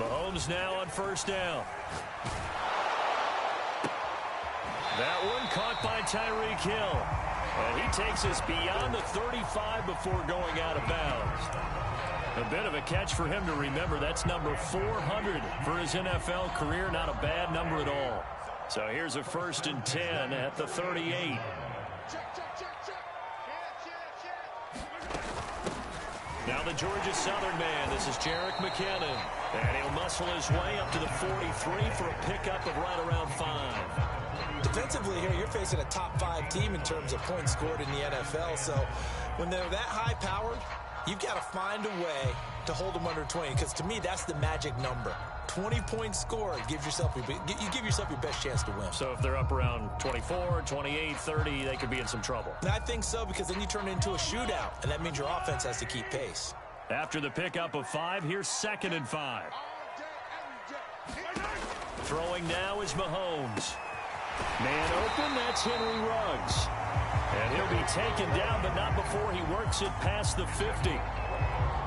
Mahomes now on first down. That one caught by Tyreek Hill. And he takes us beyond the 35 before going out of bounds. A bit of a catch for him to remember. That's number 400 for his NFL career. Not a bad number at all. So here's a 1st and 10 at the 38. Now the Georgia Southern man. This is Jerick McKinnon. And he'll muscle his way up to the 43 for a pickup of right around 5. Defensively here, you're facing a top 5 team in terms of points scored in the NFL. So when they're that high-powered, you've got to find a way to hold them under 20. Because to me, that's the magic number. 20 points scored, you give yourself your best chance to win. So if they're up around 24, 28, 30, they could be in some trouble. And I think so, because then you turn it into a shootout, and that means your offense has to keep pace. After the pickup of 5, here's 2nd and 5. Throwing now is Mahomes. Man open, that's Henry Ruggs. And he'll be taken down, but not before he works it past the 50.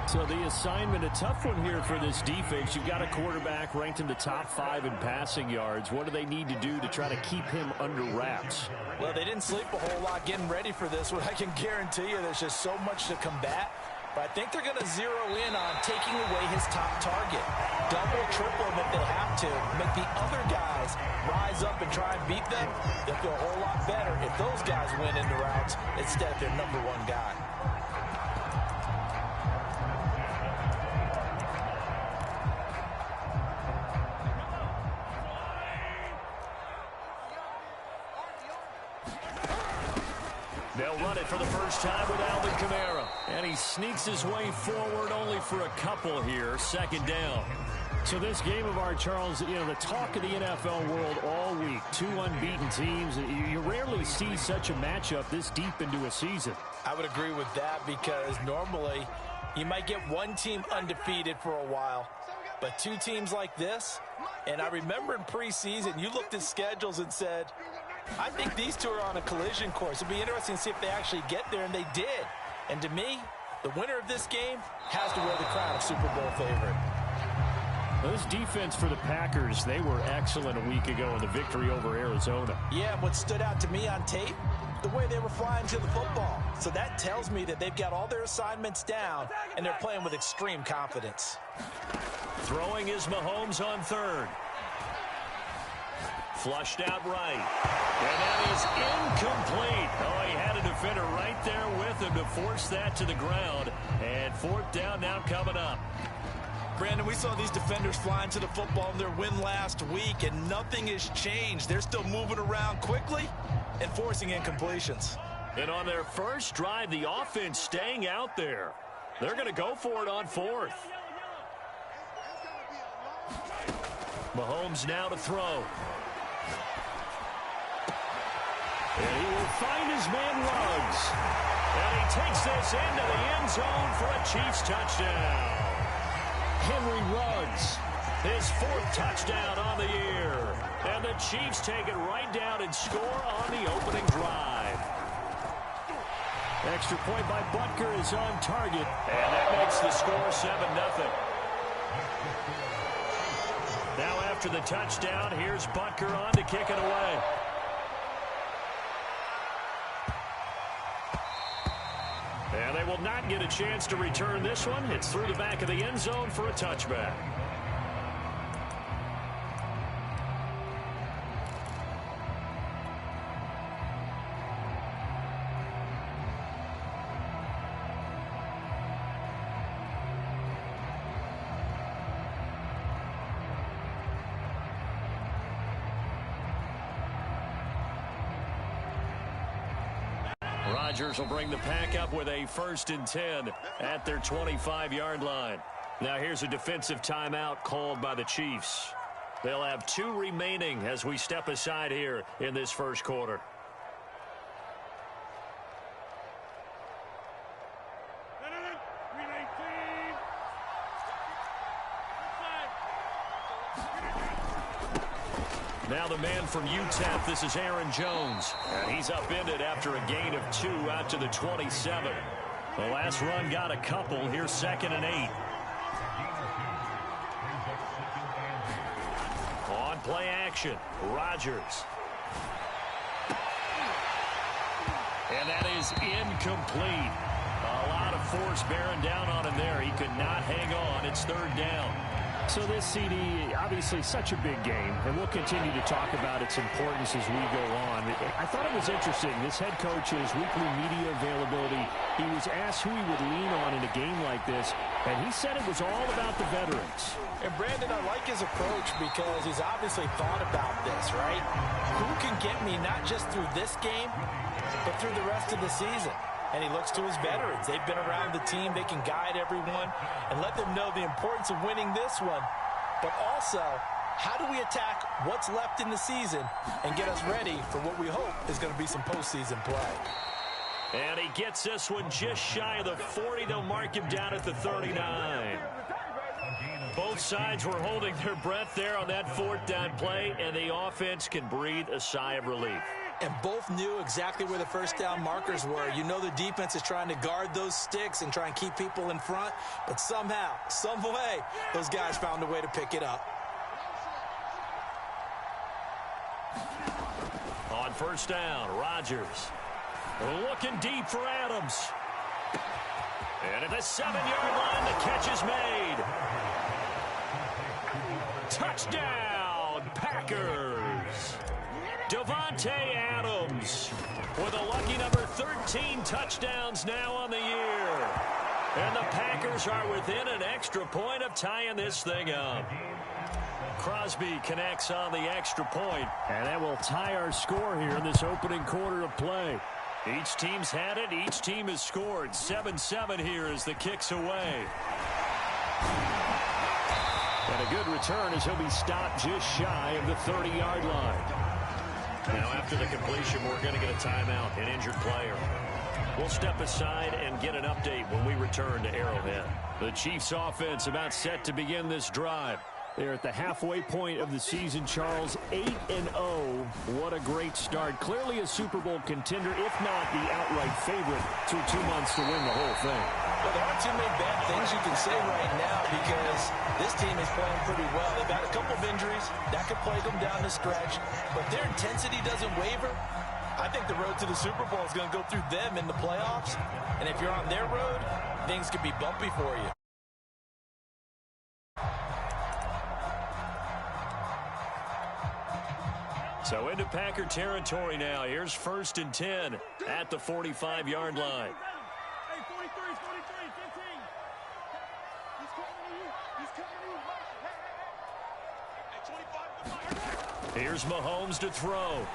So the assignment, a tough one here for this defense. You've got a quarterback ranked in the top 5 in passing yards. What do they need to do to try to keep him under wraps? Well, they didn't sleep a whole lot getting ready for this one. I can guarantee you there's just so much to combat. But I think they're going to zero in on taking away his top target. Double, triple him if they have to. Make the other guys rise up and try and beat them. They'll feel a whole lot better if those guys win into routes instead of their number 1 guy. They'll run it for the first time with Alvin Kamara. And he sneaks his way forward only for a couple here. 2nd down. So this game of ours, Charles, you know, the talk of the NFL world all week. 2 unbeaten teams. You rarely see such a matchup this deep into a season. I would agree with that, because normally you might get one team undefeated for a while. But 2 teams like this, and I remember in preseason, you looked at schedules and said, I think these 2 are on a collision course. It'd be interesting to see if they actually get there, and they did. And to me, the winner of this game has to wear the crown of Super Bowl favorite. Well, this defense for the Packers, they were excellent a week ago in the victory over Arizona. Yeah, and what stood out to me on tape, the way they were flying to the football. So that tells me that they've got all their assignments down, and they're playing with extreme confidence. Throwing is Mahomes on 3rd. Flushed out right. And that is incomplete. Oh, he had a defender right there with him to force that to the ground. And 4th down now coming up. Brandon, we saw these defenders flying to the football in their win last week, and nothing has changed. They're still moving around quickly and forcing incompletions. And on their first drive, the offense staying out there. They're going to go for it on 4th. Mahomes now to throw. And he will find his man Ruggs. And he takes this into the end zone for a Chiefs touchdown. Henry Ruggs, his 4th touchdown on the year. And the Chiefs take it right down and score on the opening drive. Extra point by Butker is on target. And that makes the score 7-0. Now after the touchdown, here's Butker on to kick it away. And they will not get a chance to return this one. It's through the back of the end zone for a touchback. Rodgers will bring the pack up with a 1st and 10 at their 25-yard line. Now here's a defensive timeout called by the Chiefs. They'll have 2 remaining as we step aside here in this first quarter. Now the man from UTEP, this is Aaron Jones. And he's upended after a gain of 2 out to the 27. The last run got a couple. Here's 2nd and 8. play action. Rodgers. And that is incomplete. A lot of force bearing down on him there. He could not hang on. It's third down. So this CD, obviously such a big game, and we'll continue to talk about its importance as we go on. I thought it was interesting. This head coach, in his weekly media availability, he was asked who he would lean on in a game like this, and he said it was all about the veterans. And Brandon, I like his approach because he's obviously thought about this, right? Who can get me not just through this game, but through the rest of the season? And he looks to his veterans. They've been around the team. They can guide everyone and let them know the importance of winning this one. But also, how do we attack what's left in the season and get us ready for what we hope is going to be some postseason play? And he gets this one just shy of the 40. They'll mark him down at the 39. Both sides were holding their breath there on that fourth down play, and the offense can breathe a sigh of relief. And both knew exactly where the first down markers were. You know the defense is trying to guard those sticks and try and keep people in front. But somehow, some way, those guys found a way to pick it up. On first down, Rodgers. Looking deep for Adams. And at the 7-yard line, the catch is made. Touchdown, Packers. Davante Adams with a lucky number 13 touchdowns now on the year. And the Packers are within an extra point of tying this thing up. Crosby connects on the extra point. And that will tie our score here in this opening quarter of play. Each team's had it. Each team has scored. 7-7 here as the kick's away. And a good return as he'll be stopped just shy of the 30-yard line. Now, after the completion, we're going to get a timeout, an injured player. We'll step aside and get an update when we return to Arrowhead. The Chiefs' offense about set to begin this drive. They're at the halfway point of the season, Charles. 8-0. What a great start. Clearly a Super Bowl contender, if not the outright favorite, through 2 months to win the whole thing. Well, there aren't too many bad things you can say right now because this team is playing pretty well. They've had a couple of injuries. That could plague them down the stretch. But their intensity doesn't waver. I think the road to the Super Bowl is going to go through them in the playoffs. And if you're on their road, things could be bumpy for you. So into Packer territory now. Here's 1st and 10 at the 45-yard line. Here's Mahomes to throw.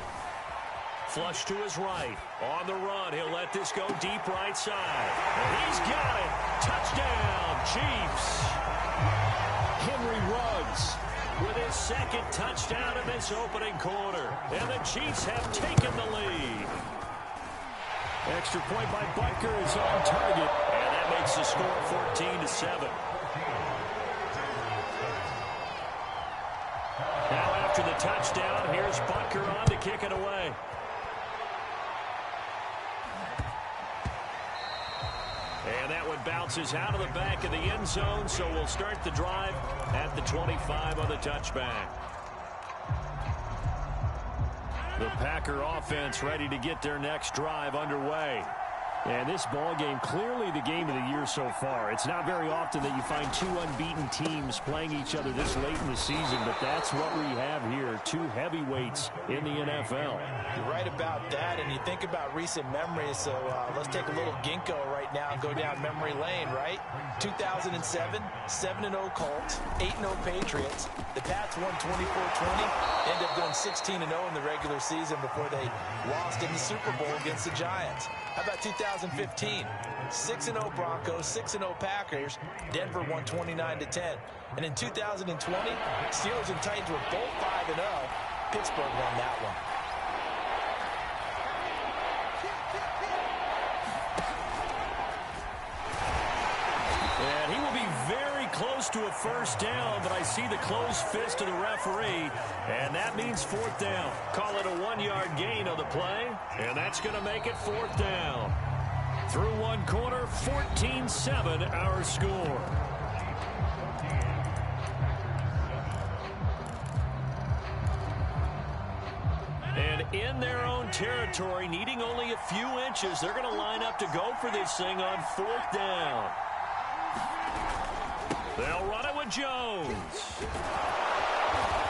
Flush to his right. On the run. He'll let this go deep right side. And he's got it. Touchdown, Chiefs. Henry Ruggs with his second touchdown in this opening quarter. And the Chiefs have taken the lead. Extra point by Butker is on target. And that makes the score 14-7. Now after the touchdown, here's Butker on to kick it away. And that one bounces out of the back of the end zone, so we'll start the drive at the 25 on the touchback. The Packer offense ready to get their next drive underway. And this ball game, clearly the game of the year so far. It's not very often that you find two unbeaten teams playing each other this late in the season, but that's what we have here, two heavyweights in the NFL. You're right about that, and you think about recent memories, so let's take a little ginkgo right now and go down memory lane, right? 2007, 7-0 Colts, 8-0 Patriots. The Pats won 24-20, ended up going 16-0 in the regular season before they lost in the Super Bowl against the Giants. How about 2015? 6-0 Broncos, 6-0 Packers. Denver won 29-10. And in 2020, Steelers and Titans were both 5-0. Pittsburgh won that one. And he will be very close to a first down, but I see the closed fist of the referee, and that means 4th down. Call it a 1-yard gain on the play, and that's going to make it 4th down. Through one quarter, 14-7 our score. territory, needing only a few inches. They're going to line up to go for this thing on 4th down. They'll run it with Jones.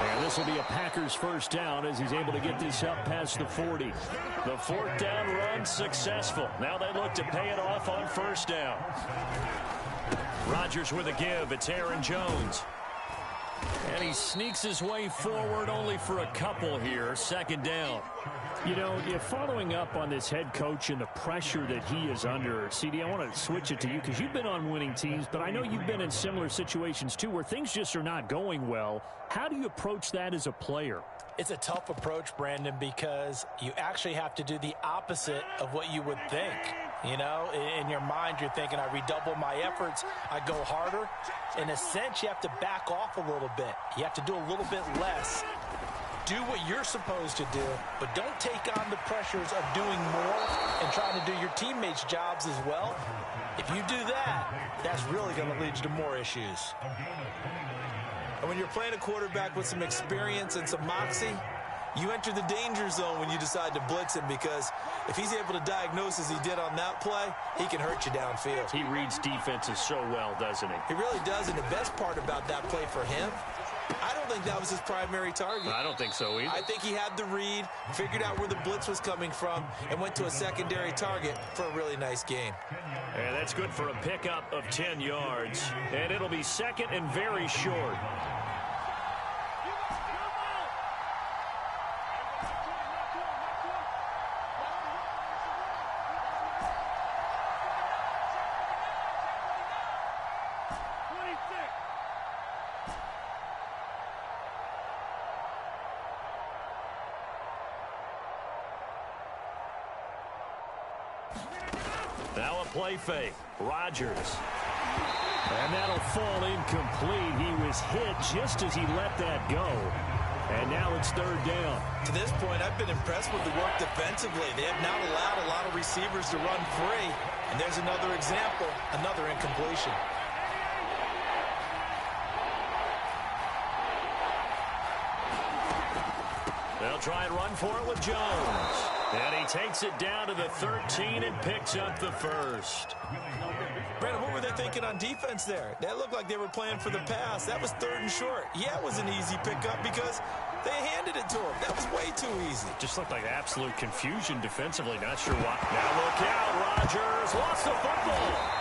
And this will be a Packers first down as he's able to get this up past the 40. The 4th down run successful. Now they look to pay it off on 1st down. Rodgers with a give. It's Aaron Jones. And he sneaks his way forward only for a couple here. 2nd down. You know, following up on this head coach and the pressure that he is under, CD, I want to switch it to you because you've been on winning teams, but I know you've been in similar situations too where things just are not going well. How do you approach that as a player? It's a tough approach, Brandon, because you actually have to do the opposite of what you would think. You know, in your mind, you're thinking, I redouble my efforts, I go harder. In a sense, you have to back off a little bit. You have to do a little bit less. Do what you're supposed to do, but don't take on the pressures of doing more and trying to do your teammates' jobs as well. If you do that, that's really going to lead you to more issues. And when you're playing a quarterback with some experience and some moxie, you enter the danger zone when you decide to blitz him, because if he's able to diagnose as he did on that play, he can hurt you downfield. He reads defenses so well, doesn't he? He really does, and the best part about that play for him, I don't think that was his primary target. I don't think so either. I think he had the read, figured out where the blitz was coming from, and went to a secondary target for a really nice gain. And that's good for a pickup of 10 yards. And it'll be 2nd and very short. Now a play fake. Rodgers. And that'll fall incomplete. He was hit just as he let that go. And now it's 3rd down. To this point, I've been impressed with the work defensively. They have not allowed a lot of receivers to run free. And there's another example, another incompletion. They'll try and run for it with Jones. And he takes it down to the 13 and picks up the 1st. Brandon, what were they thinking on defense there? That looked like they were playing for the pass. That was 3rd and short. Yeah, it was an easy pickup because they handed it to him. That was way too easy. Just looked like absolute confusion defensively. Not sure why. Now look out. Rodgers lost the football.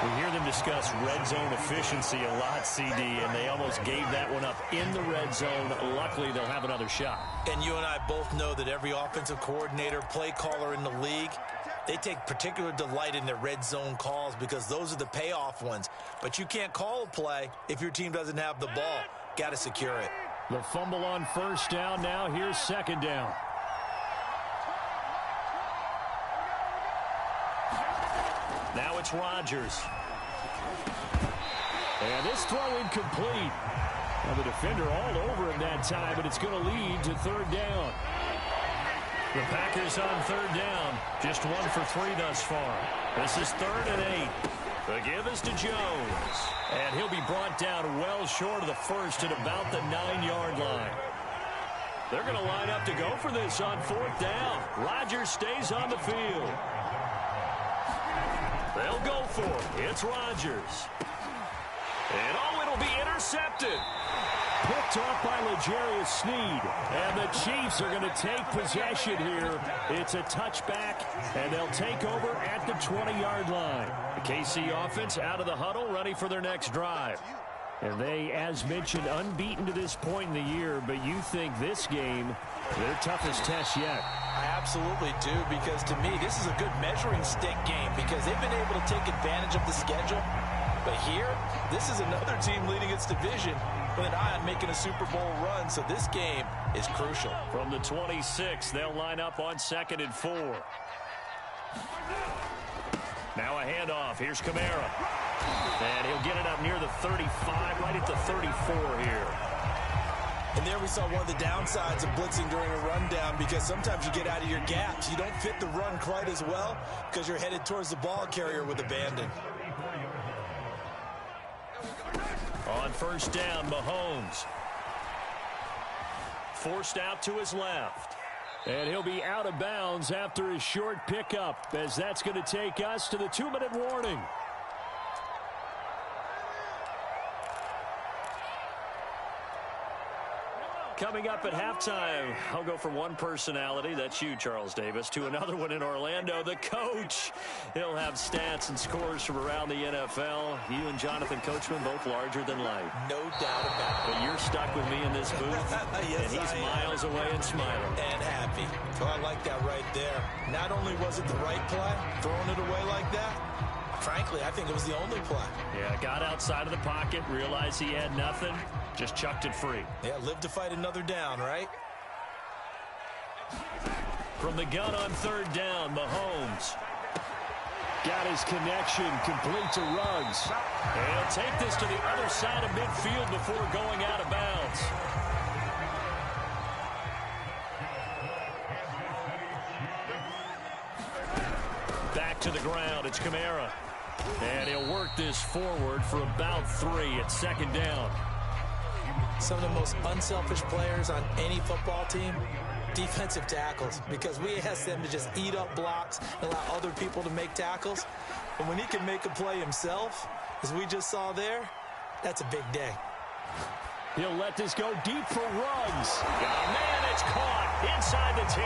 We hear them discuss red zone efficiency a lot, CD, and they almost gave that one up in the red zone. Luckily, they'll have another shot. And you and I both know that every offensive coordinator, play caller in the league, they take particular delight in their red zone calls because those are the payoff ones. But you can't call a play if your team doesn't have the ball. Got to secure it. The fumble on 1st down. Now here's 2nd down. Now it's Rodgers. And this throw incomplete. Well, the defender all over him that time, but it's going to lead to 3rd down. The Packers on 3rd down. Just 1 for 3 thus far. This is 3rd and 8. The give is to Jones. And he'll be brought down well short of the 1st at about the 9-yard line. They're going to line up to go for this on 4th down. Rodgers stays on the field. They'll go for it. It's Rodgers. And it'll be intercepted. Picked off by L'Jarius Sneed. And the Chiefs are going to take possession here. It's a touchback, and they'll take over at the 20-yard line. The KC offense out of the huddle, ready for their next drive. And they, as mentioned, unbeaten to this point in the year, but you think this game, their toughest test yet. I absolutely do, because to me, this is a good measuring stick game because they've been able to take advantage of the schedule. But here, this is another team leading its division with an eye on making a Super Bowl run, so this game is crucial. From the 26, they'll line up on 2nd and 4. Now a handoff. Here's Kamara. And he'll get it up near the 35, right at the 34 here. And there we saw one of the downsides of blitzing during a rundown, because sometimes you get out of your gaps. You don't fit the run quite as well because you're headed towards the ball carrier with abandon. On 1st down, Mahomes. Forced out to his left. And he'll be out of bounds after his short pickup, as that's going to take us to the 2-minute warning. Coming up at halftime, I'll go from one personality, that's you, Charles Davis, to another one in Orlando, the coach. He'll have stats and scores from around the NFL. You and Jonathan Coachman, both larger than life. No doubt about it. But you're stuck with me in this booth, yes, and he's miles away and smiling. And happy. Oh, I like that right there. Not only was it the right play, throwing it away like that, frankly, I think it was the only play. Yeah, got outside of the pocket, realized he had nothing, just chucked it free. Yeah, live to fight another down, right? From the gun on 3rd down, Mahomes. Got his connection, complete to Ruggs. And he'll take this to the other side of midfield before going out of bounds. Back to the ground, it's Kamara. And he'll work this forward for about 3 at 2nd down. Some of the most unselfish players on any football team, defensive tackles, because we ask them to just eat up blocks and allow other people to make tackles. And when he can make a play himself, as we just saw there, that's a big day. He'll let this go deep for Ruggs. Oh, man, it's caught inside the 10.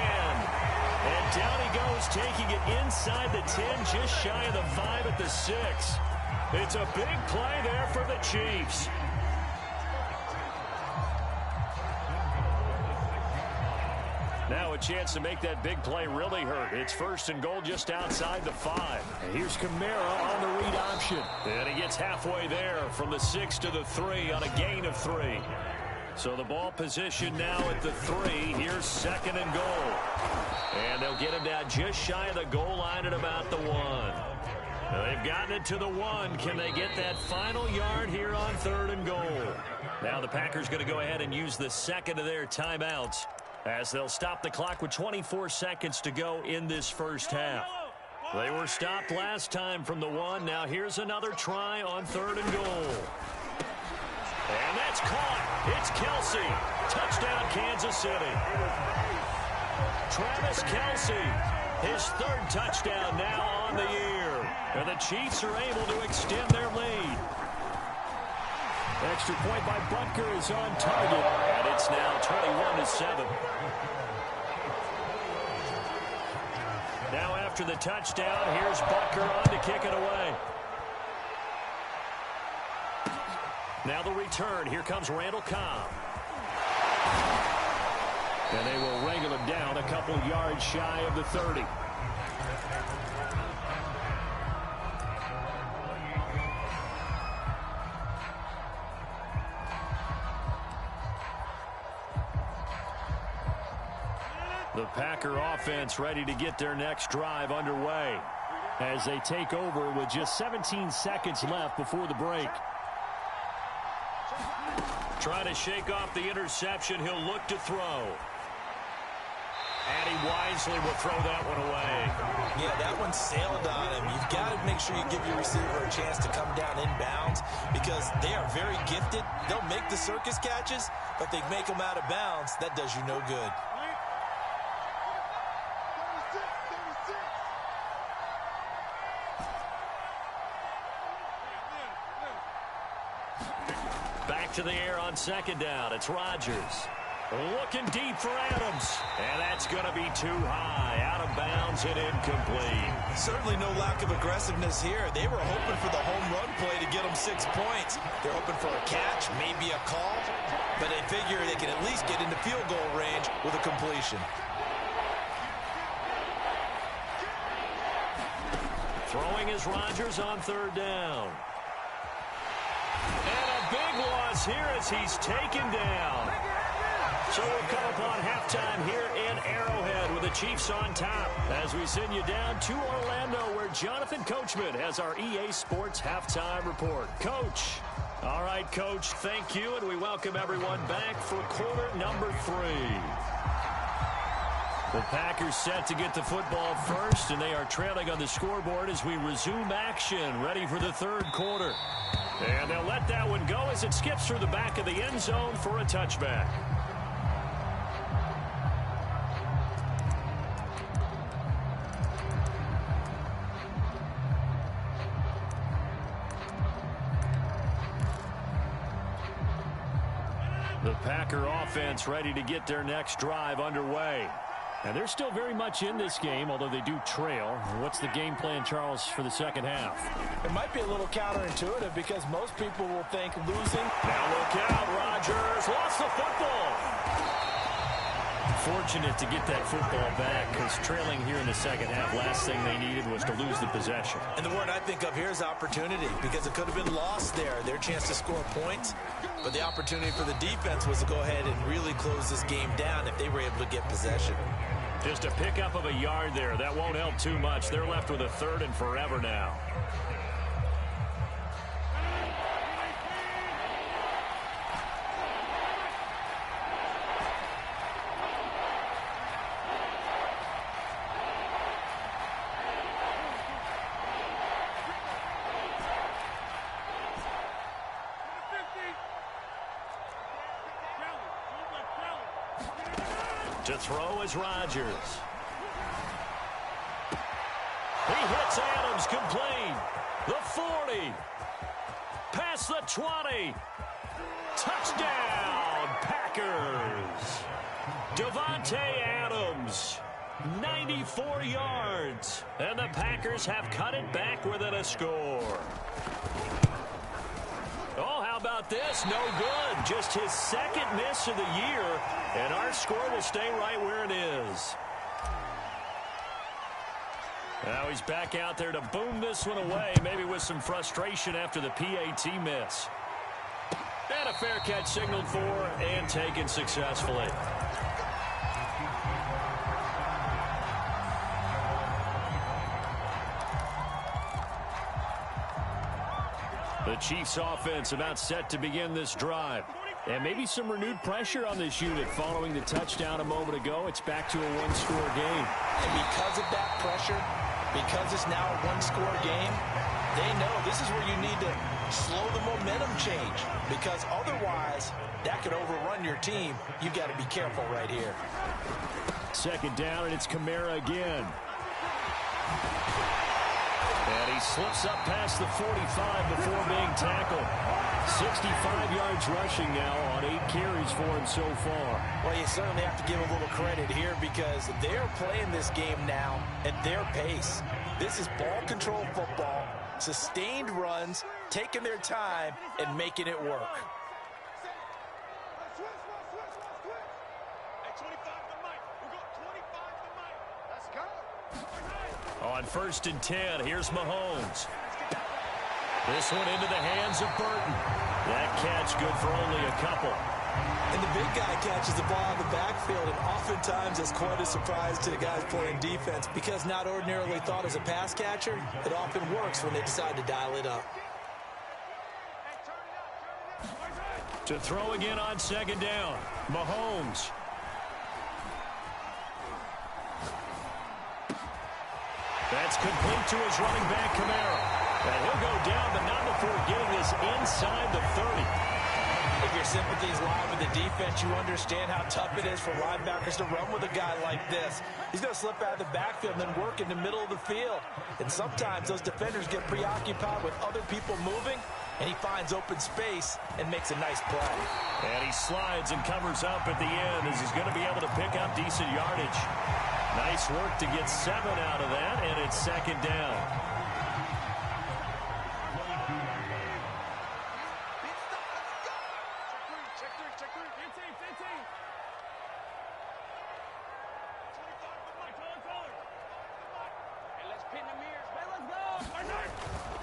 And down he goes, taking it inside the 10, just shy of the 5 at the 6. It's a big play there for the Chiefs. Now a chance to make that big play really hurt. It's 1st and goal just outside the 5. And here's Kamara on the read option. And he gets halfway there from the 6 to the 3 on a gain of 3. So the ball position now at the 3. Here's 2nd and goal. And they'll get him down just shy of the goal line at about the 1. Now they've gotten it to the 1. Can they get that final yard here on 3rd and goal? Now the Packers going to go ahead and use the 2nd of their timeouts, as they'll stop the clock with 24 seconds to go in this first half. They were stopped last time from the 1. Now here's another try on 3rd and goal. And that's caught. It's Kelsey. Touchdown, Kansas City. Travis Kelsey, his 3rd touchdown now on the year. And the Chiefs are able to extend their lead. Extra point by Butker is on target, and it's now 21-7. Now after the touchdown, here's Butker on to kick it away. Now the return. Here comes Randall Cobb. And they will wrangle him down a couple yards shy of the 30. The Packer offense ready to get their next drive underway as they take over with just 17 seconds left before the break. Trying to shake off the interception. He'll look to throw. And he wisely will throw that one away. Yeah, that one sailed on him. You've got to make sure you give your receiver a chance to come down inbounds, because they are very gifted. They'll make the circus catches, but they make them out of bounds. That does you no good. Back to the air on 2nd down. It's Rodgers. Looking deep for Adams. And that's going to be too high. Out of bounds and incomplete. Certainly no lack of aggressiveness here. They were hoping for the home run play to get them 6 points. They're hoping for a catch, maybe a call. But they figure they can at least get into field goal range with a completion. Throwing is Rodgers on 3rd down. And a big loss here as he's taken down. So we'll come upon halftime here in Arrowhead with the Chiefs on top as we send you down to Orlando, where Jonathan Coachman has our EA Sports halftime report. Coach. All right, Coach, thank you, and we welcome everyone back for quarter number 3. The Packers set to get the football first, and they are trailing on the scoreboard as we resume action, ready for the 3rd quarter. And they'll let that one go as it skips through the back of the end zone for a touchback. The Packer offense ready to get their next drive underway. And they're still very much in this game, although they do trail. What's the game plan, Charles, for the second half? It might be a little counterintuitive because most people will think losing. Now look out, Rodgers lost the football. Fortunate to get that football back because trailing here in the second half, last thing they needed was to lose the possession. And the word I think of here is opportunity because it could have been lost there, their chance to score points. But the opportunity for the defense was to go ahead and really close this game down if they were able to get possession. Just a pickup of a yard there. That won't help too much. They're left with a 3rd and forever now. To throw is Rodgers. He hits Adams, complete. The 40. Past the 20. Touchdown, Packers. Davante Adams, 94 yards. And the Packers have cut it back within a score. Oh, how about this? No good. Just his 2nd miss of the year. And our score will stay right where it is. Now he's back out there to boom this one away, maybe with some frustration after the PAT miss. And a fair catch signaled for and taken successfully. The Chiefs offense about set to begin this drive. And maybe some renewed pressure on this unit following the touchdown a moment ago. It's back to a 1-score game. And because of that pressure, because it's now a 1-score game, they know this is where you need to slow the momentum change. Because otherwise, that could overrun your team. You've got to be careful right here. 2nd down, and it's Kamara again. And he slips up past the 45 before being tackled. 65 yards rushing now on 8 carries for him so far. Well, you certainly have to give a little credit here because they're playing this game now at their pace. This is ball control football, sustained runs, taking their time, and making it work. On 1st and 10, here's Mahomes. This one into the hands of Burton. That catch good for only a couple. And the big guy catches the ball in the backfield, and oftentimes it's quite a surprise to the guys playing defense because not ordinarily thought as a pass catcher, it often works when they decide to dial it up. To throw again on 2nd down, Mahomes. That's complete to his running back, Kamara. And he'll go down, but not before getting this inside the 30. If your sympathies lie with the defense, you understand how tough it is for linebackers to run with a guy like this. He's going to slip out of the backfield and then work in the middle of the field. And sometimes those defenders get preoccupied with other people moving, and he finds open space and makes a nice play. And he slides and covers up at the end as he's going to be able to pick up decent yardage. Nice work to get 7 out of that, and it's 2nd down.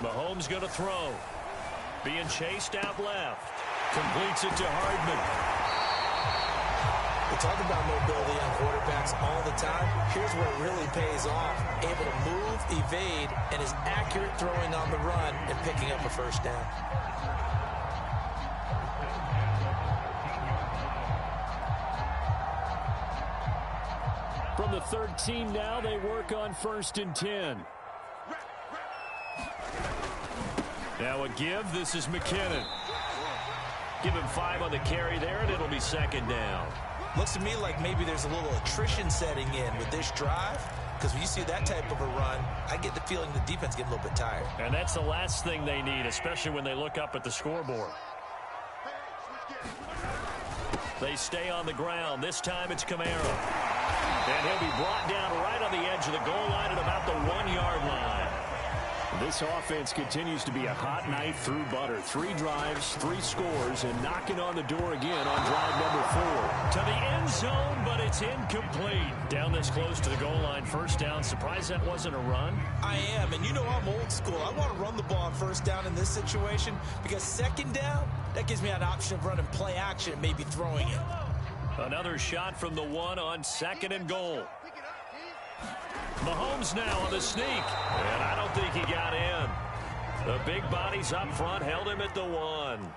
Mahomes going to throw. Being chased out left. Completes it to Hardman. We talk about mobility on quarterbacks all the time. Here's where it really pays off. Able to move, evade, and is accurate throwing on the run and picking up a 1st down. From the 13 now, they work on 1st and 10. Now a give. This is McKinnon. Give him 5 on the carry there, and it'll be 2nd down. Looks to me like maybe there's a little attrition setting in with this drive, because when you see that type of a run, I get the feeling the defense get a little bit tired. And that's the last thing they need, especially when they look up at the scoreboard. They stay on the ground. This time it's Kamara. And he'll be brought down right on the edge of the goal line at about the 1-yard line. This offense continues to be a hot knife through butter. 3 drives, 3 scores, and knocking on the door again on drive number 4. To the end zone, but it's incomplete. Down this close to the goal line, first down. Surprised that wasn't a run? I am, and you know I'm old school. I want to run the ball on first down in this situation because second down, that gives me an option of running play action and maybe throwing it. Another shot from the 1 on 2nd and goal. Mahomes now on the sneak, and I don't think he got in. The big bodies up front held him at the 1.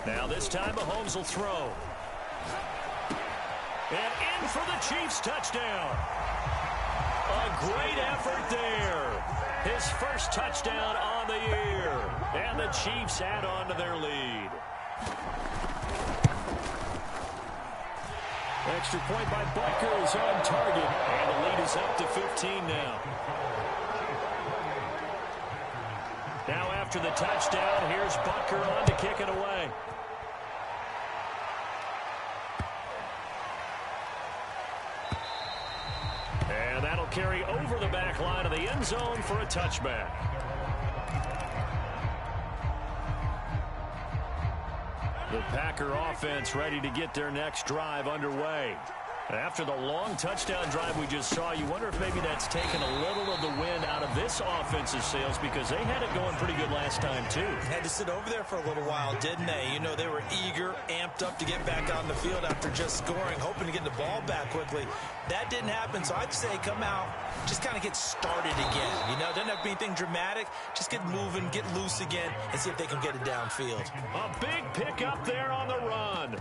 Now this time Mahomes will throw. And in for the Chiefs touchdown. A great effort there. His first touchdown on the year. And the Chiefs add on to their lead. Extra point by Butker is on target. And the lead is up to 15 now. Now after the touchdown, here's Butker on to kick it away. And that'll carry over the back line of the end zone for a touchback. The Packer offense ready to get their next drive underway. After the long touchdown drive we just saw, you wonder if maybe that's taken a little of the wind out of this offense's sails because they had it going pretty good last time, too. Had to sit over there for a little while, didn't they? You know, they were eager, amped up to get back on the field after just scoring, hoping to get the ball back quickly. That didn't happen, so I'd say come out, just kind of get started again. You know, doesn't have to be anything dramatic. Just get moving, get loose again, and see if they can get it downfield. A big pickup there on the run.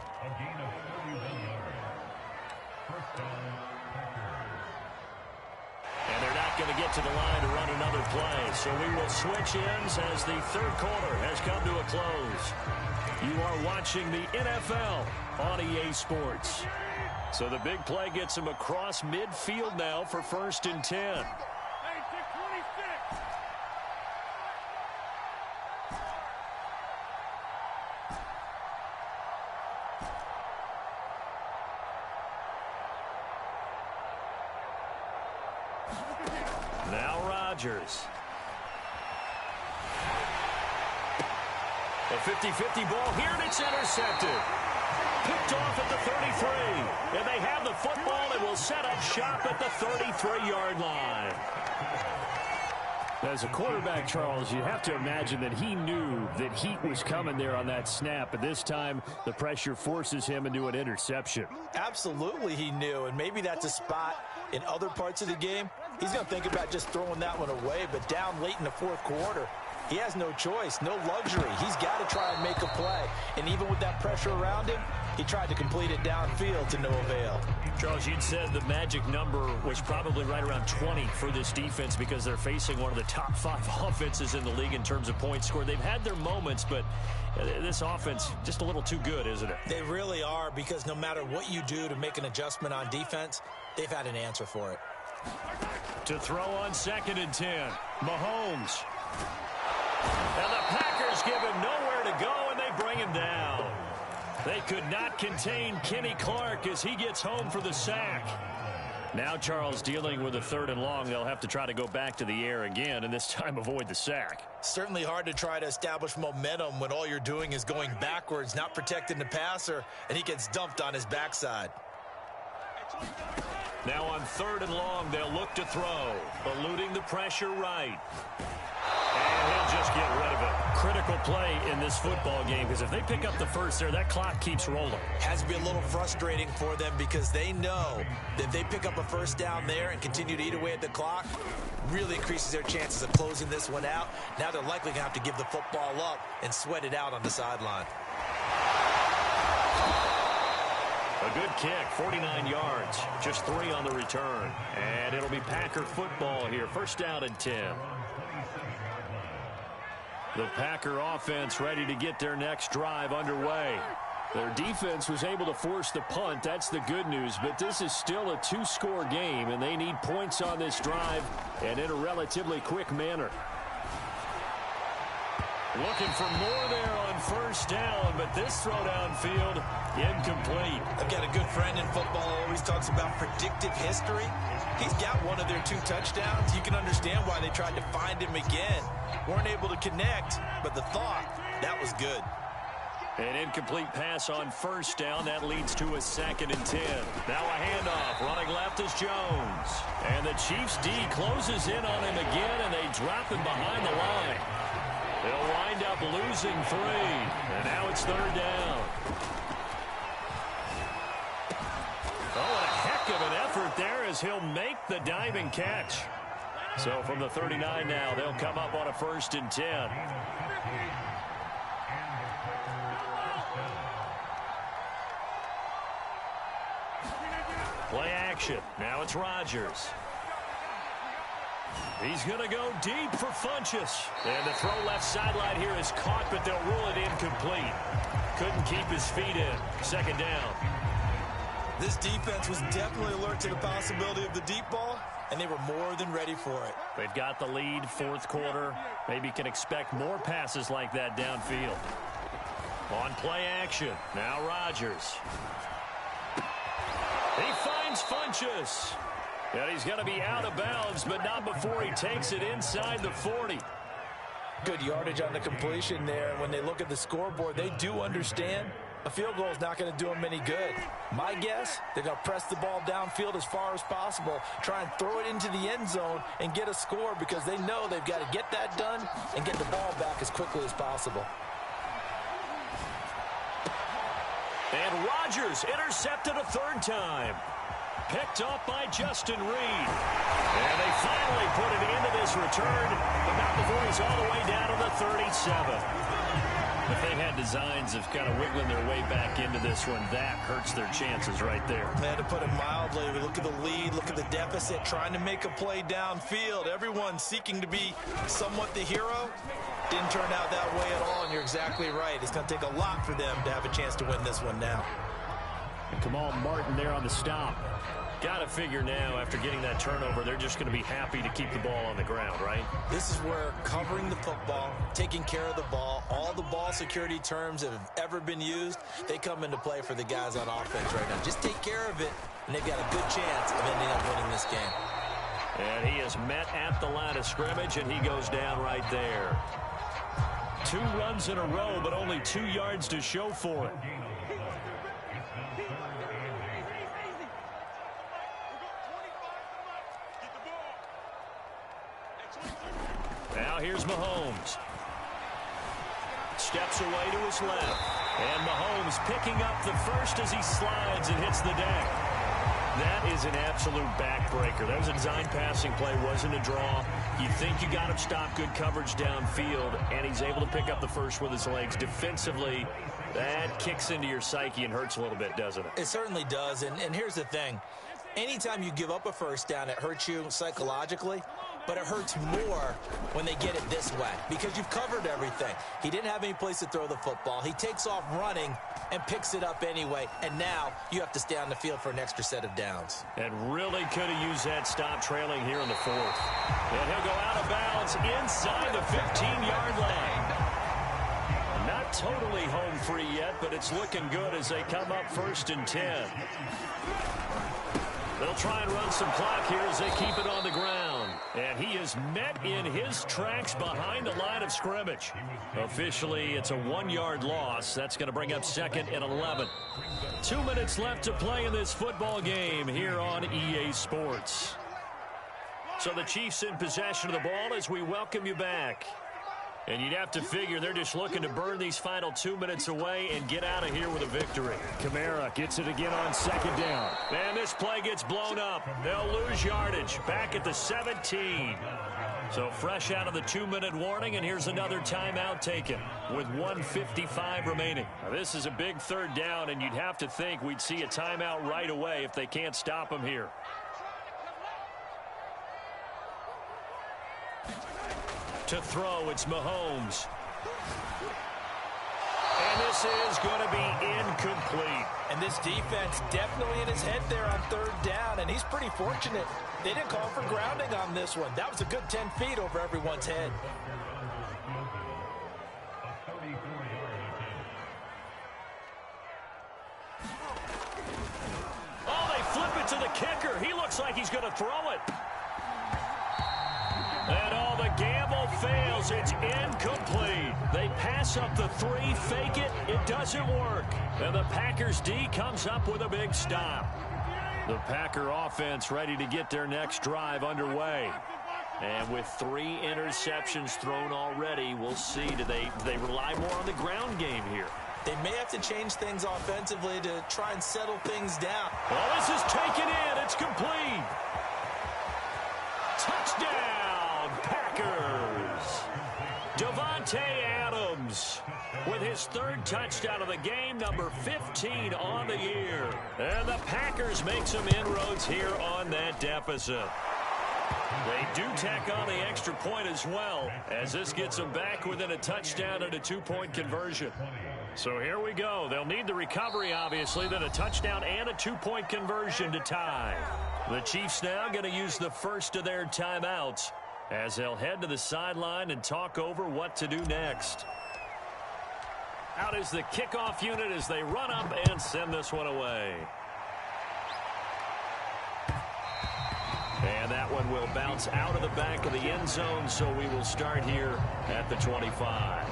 And they're not going to get to the line to run another play. So we will switch ends as the third quarter has come to a close. You are watching the NFL on EA Sports. So the big play gets him across midfield now for 1st and 10. Now Rodgers. A 50-50 ball here, and it's intercepted. Picked off at the 33. And they have the football and will set up shop at the 33-yard line. As a quarterback, Charles, you have to imagine that he knew that heat was coming there on that snap. But this time, the pressure forces him into an interception. Absolutely he knew, and maybe that's a spot in other parts of the game. He's going to think about just throwing that one away, but down late in the 4th quarter, he has no choice, no luxury. He's got to try and make a play. And even with that pressure around him, he tried to complete it downfield to no avail. Charles, you'd said the magic number was probably right around 20 for this defense because they're facing one of the top 5 offenses in the league in terms of points scored. They've had their moments, but this offense just a little too good, isn't it? They really are, because no matter what you do to make an adjustment on defense, they've had an answer for it. To throw on 2nd and 10, Mahomes. And the Packers give him nowhere to go, and they bring him down. They could not contain Kenny Clark as he gets home for the sack. Now Charles dealing with a 3rd and long. They'll have to try to go back to the air again, and this time avoid the sack. Certainly hard to try to establish momentum when all you're doing is going backwards, not protecting the passer, and he gets dumped on his backside. Now on 3rd and long, they'll look to throw, eluding the pressure right. And he'll just get rid of it. Critical play in this football game, because if they pick up the first there, that clock keeps rolling. Has to be a little frustrating for them because they know that if they pick up a first down there and continue to eat away at the clock, really increases their chances of closing this one out. Now they're likely going to have to give the football up and sweat it out on the sideline. A good kick, 49 yards, just 3 on the return. And it'll be Packer football here, 1st down and 10. The Packer offense ready to get their next drive underway. Their defense was able to force the punt. That's the good news. But this is still a two-score game, and they need points on this drive and in a relatively quick manner. Looking for more there on first down, but this throw downfield, incomplete. I've got a good friend in football who always talks about predictive history. He's got one of their 2 touchdowns. You can understand why they tried to find him again. Weren't able to connect, but the thought, that was good. An incomplete pass on first down. That leads to a 2nd and 10. Now a handoff. Running left is Jones. And the Chiefs D closes in on him again, and they drop him behind the line. They'll wind up losing 3. And now it's 3rd down. Oh, and a heck of an effort there as he'll make the diving catch. So from the 39 now, they'll come up on a 1st and 10. Play action. Now it's Rodgers. He's going to go deep for Funchess. And the throw left sideline here is caught, but they'll rule it incomplete. Couldn't keep his feet in. 2nd down. This defense was definitely alert to the possibility of the deep ball, and they were more than ready for it. They've got the lead, 4th quarter. Maybe can expect more passes like that downfield. On play action. Now Rodgers. He finds Funchess. And he's going to be out of bounds, but not before he takes it inside the 40. Good yardage on the completion there. When they look at the scoreboard, they do understand a field goal is not going to do them any good. My guess, they're going to press the ball downfield as far as possible, try and throw it into the end zone and get a score because they know they've got to get that done and get the ball back as quickly as possible. And Rodgers intercepted a 3rd time. Picked off by Justin Reed. And they finally put it into this return, but not before he's all the way down to the 37. If they had designs of kind of wiggling their way back into this one, that hurts their chances right there. They had to put it mildly. We look at the lead, look at the deficit, trying to make a play downfield. Everyone seeking to be somewhat the hero. Didn't turn out that way at all, and you're exactly right. It's going to take a lot for them to have a chance to win this one now. Kamal Martin there on the stop. Got to figure now, after getting that turnover, they're just going to be happy to keep the ball on the ground, right? This is where covering the football, taking care of the ball, all the ball security terms that have ever been used, they come into play for the guys on offense right now. Just take care of it, and they've got a good chance of ending up winning this game. And he is met at the line of scrimmage, and he goes down right there. 2 runs in a row, but only 2 yards to show for it. Now here's Mahomes. Steps away to his left. And Mahomes picking up the first as he slides and hits the deck. That is an absolute backbreaker. That was a design passing play, wasn't a draw. You think you got him stopped, good coverage downfield, and he's able to pick up the first with his legs. Defensively, that kicks into your psyche and hurts a little bit, doesn't it? It certainly does, and here's the thing. Anytime you give up a first down, it hurts you psychologically, but it hurts more when they get it this way because you've covered everything. He didn't have any place to throw the football. He takes off running and picks it up anyway, and now you have to stay on the field for an extra set of downs. And really could have used that stop trailing here in the 4th. And he'll go out of bounds inside the 15-yard line. Not totally home free yet, but it's looking good as they come up 1st and 10. They'll try and run some clock here as they keep it on the ground. And he is met in his tracks behind the line of scrimmage. Officially, it's a 1-yard loss. That's going to bring up 2nd and 11. 2 minutes left to play in this football game here on EA Sports. So the Chiefs in possession of the ball as we welcome you back. And you'd have to figure they're just looking to burn these final 2 minutes away and get out of here with a victory. Kamara gets it again on 2nd down. And this play gets blown up. They'll lose yardage back at the 17. So fresh out of the 2-minute warning, and here's another timeout taken with 1:55 remaining. Now, this is a big 3rd down, and you'd have to think we'd see a timeout right away if they can't stop them here. To throw, it's Mahomes. And this is going to be incomplete. And this defense definitely in his head there on third down, and he's pretty fortunate. They didn't call for grounding on this one. That was a good 10 feet over everyone's head. Oh, they flip it to the kicker. He looks like he's going to throw it. And all the gamble fails. It's incomplete. They pass up the 3, fake it. It doesn't work. And the Packers D comes up with a big stop. The Packer offense ready to get their next drive underway. And with 3 interceptions thrown already, we'll see. Do they rely more on the ground game here? They may have to change things offensively to try and settle things down. Oh, this is taken in. It's complete. Touchdown, Packers. Devontae Adams with his 3rd touchdown of the game, number 15 on the year. And the Packers make some inroads here on that deficit. They do tack on the extra point as well, as this gets them back within a touchdown and a 2-point conversion. So here we go. They'll need the recovery, obviously, then a touchdown and a 2-point conversion to tie. The Chiefs now going to use the first of their timeouts as they'll head to the sideline and talk over what to do next. Out is the kickoff unit as they run up and send this one away. And that one will bounce out of the back of the end zone, so we will start here at the 25.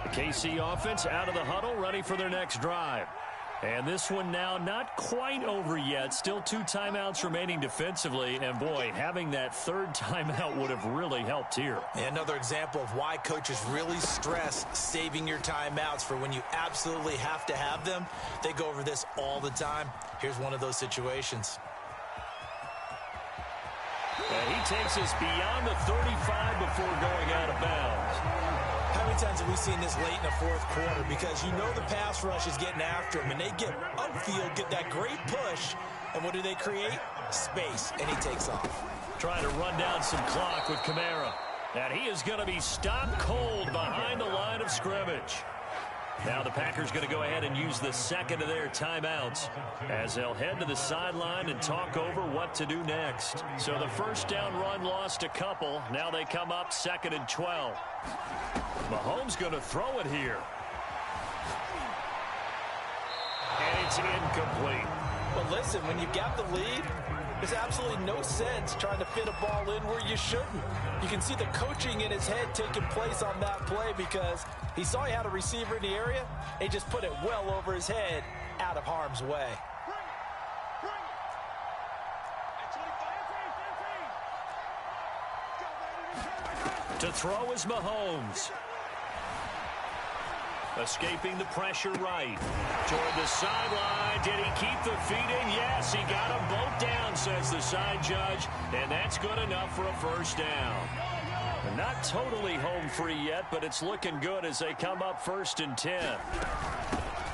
The KC offense out of the huddle, ready for their next drive. And this one now not quite over yet. Still 2 timeouts remaining defensively. And, boy, having that 3rd timeout would have really helped here. Another example of why coaches really stress saving your timeouts for when you absolutely have to have them. They go over this all the time. Here's one of those situations. And he takes us beyond the 35 before going out of bounds. How many times have we seen this late in the 4th quarter? Because you know the pass rush is getting after him, and they get upfield, get that great push, and what do they create? Space, and he takes off. Trying to run down some clock with Kamara. And he is going to be stopped cold behind the line of scrimmage. Now the Packers going to go ahead and use the 2nd of their timeouts as they'll head to the sideline and talk over what to do next. So the 1st down run lost a couple. Now they come up 2nd and 12. Mahomes going to throw it here. And it's incomplete. But listen, when you got the lead, there's absolutely no sense trying to fit a ball in where you shouldn't. You can see the coaching in his head taking place on that play because he saw he had a receiver in the area. He just put it well over his head out of harm's way. To throw is Mahomes. Escaping the pressure right. Toward the sideline. Did he keep the feet in? Yes, he got them both down, says the side judge. And that's good enough for a 1st down. Not totally home free yet, but it's looking good as they come up 1st and 10.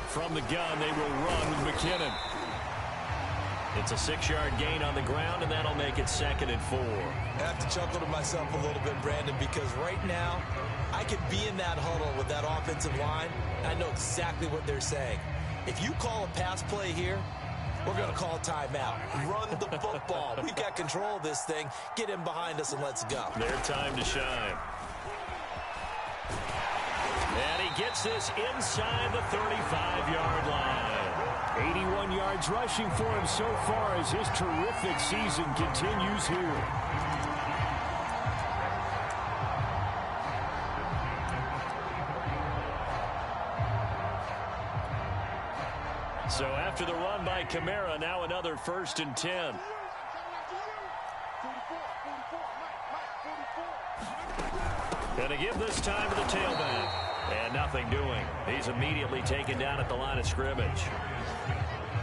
From the gun, they will run with McKinnon. It's a 6-yard gain on the ground, and that'll make it 2nd and 4. I have to chuckle to myself a little bit, Brandon, because right now, I could be in that huddle with that offensive line, and I know exactly what they're saying. If you call a pass play here, we're going to call a timeout. Run the football. We've got control of this thing. Get in behind us and let's go. Their time to shine. And he gets this inside the 35-yard line. 81 yards rushing for him so far as his terrific season continues here. So after the run by Kamara, now another 1st and 10. Gonna give this time to the tailback. And nothing doing. He's immediately taken down at the line of scrimmage.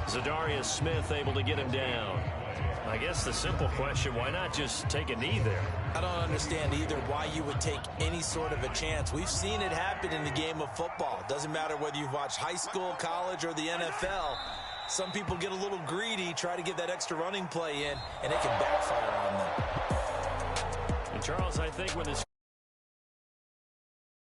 Zadarius Smith able to get him down. I guess the simple question, why not just take a knee there? I don't understand either why you would take any sort of a chance. We've seen it happen in the game of football. Doesn't matter whether you've watched high school, college, or the NFL. Some people get a little greedy, try to get that extra running play in, and it can backfire on them. And Charles, I think when this